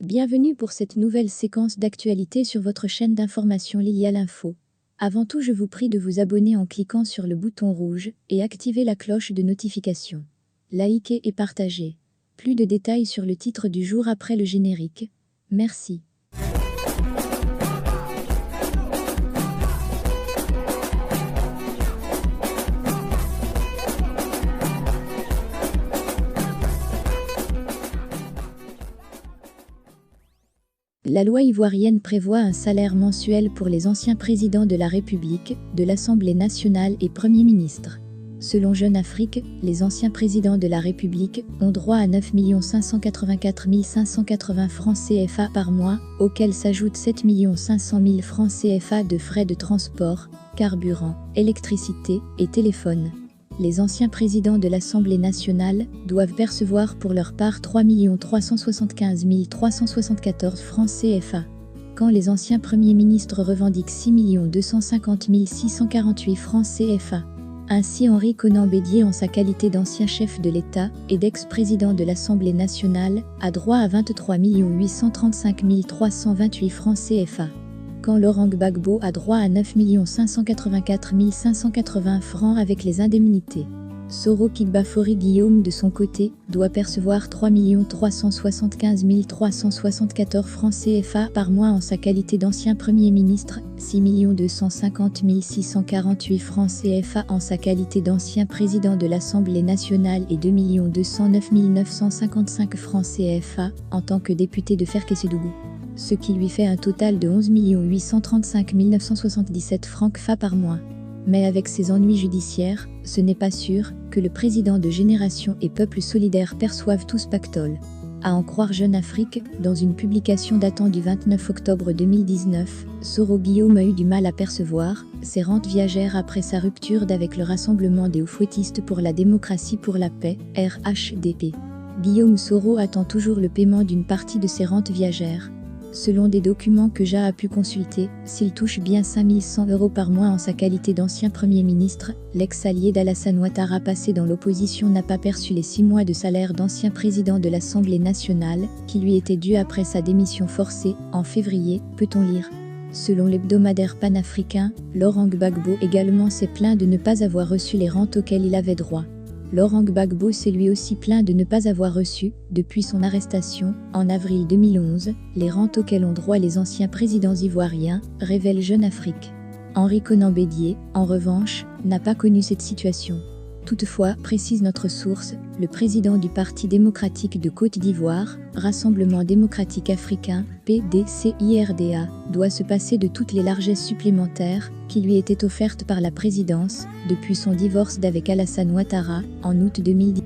Bienvenue pour cette nouvelle séquence d'actualité sur votre chaîne d'information Lilia l'Info. Avant tout, je vous prie de vous abonner en cliquant sur le bouton rouge et activer la cloche de notification. Likez et partagez. Plus de détails sur le titre du jour après le générique. Merci. La loi ivoirienne prévoit un salaire mensuel pour les anciens présidents de la République, de l'Assemblée nationale et Premier ministre. Selon Jeune Afrique, les anciens présidents de la République ont droit à 9 584 580 francs CFA par mois, auxquels s'ajoutent 7 500 000 francs CFA de frais de transport, carburant, électricité et téléphone. Les anciens présidents de l'Assemblée nationale doivent percevoir pour leur part 3 375 374 francs CFA. Quand les anciens premiers ministres revendiquent 6 250 648 francs CFA. Ainsi, Henri Konan Bédié, en sa qualité d'ancien chef de l'État et d'ex-président de l'Assemblée nationale, a droit à 23 835 328 francs CFA. Quand Laurent Gbagbo a droit à 9 584 580 francs avec les indemnités. Soro Kigbafori Guillaume, de son côté, doit percevoir 3 375 374 francs CFA par mois en sa qualité d'ancien Premier ministre, 6 250 648 francs CFA en sa qualité d'ancien président de l'Assemblée nationale et 2 209 955 francs CFA en tant que député de Ferkessédougou. Ce qui lui fait un total de 11 835 977 francs CFA par mois. Mais avec ses ennuis judiciaires, ce n'est pas sûr que le président de Génération et Peuple Solidaire perçoive tout ce pactole. À en croire Jeune Afrique, dans une publication datant du 29 octobre 2019, Soro Guillaume a eu du mal à percevoir ses rentes viagères après sa rupture d'avec le Rassemblement des Hauts-Fouettistes pour la démocratie pour la paix, RHDP. Guillaume Soro attend toujours le paiement d'une partie de ses rentes viagères. Selon des documents que JA a pu consulter, s'il touche bien 5 100 € par mois en sa qualité d'ancien Premier ministre, l'ex-allié d'Alassane Ouattara passé dans l'opposition n'a pas perçu les 6 mois de salaire d'ancien président de l'Assemblée nationale, qui lui étaient dus après sa démission forcée, en février, peut-on lire. Selon l'hebdomadaire panafricain, Laurent Gbagbo également s'est plaint de ne pas avoir reçu les rentes auxquelles il avait droit. Laurent Gbagbo s'est lui aussi plaint de ne pas avoir reçu, depuis son arrestation, en avril 2011, les rentes auxquelles ont droit les anciens présidents ivoiriens, révèle Jeune Afrique. Henri Konan Bédié, en revanche, n'a pas connu cette situation. Toutefois, précise notre source, le président du Parti démocratique de Côte d'Ivoire, Rassemblement démocratique africain, PDCIRDA, doit se passer de toutes les largesses supplémentaires qui lui étaient offertes par la présidence depuis son divorce d'avec Alassane Ouattara en août 2010.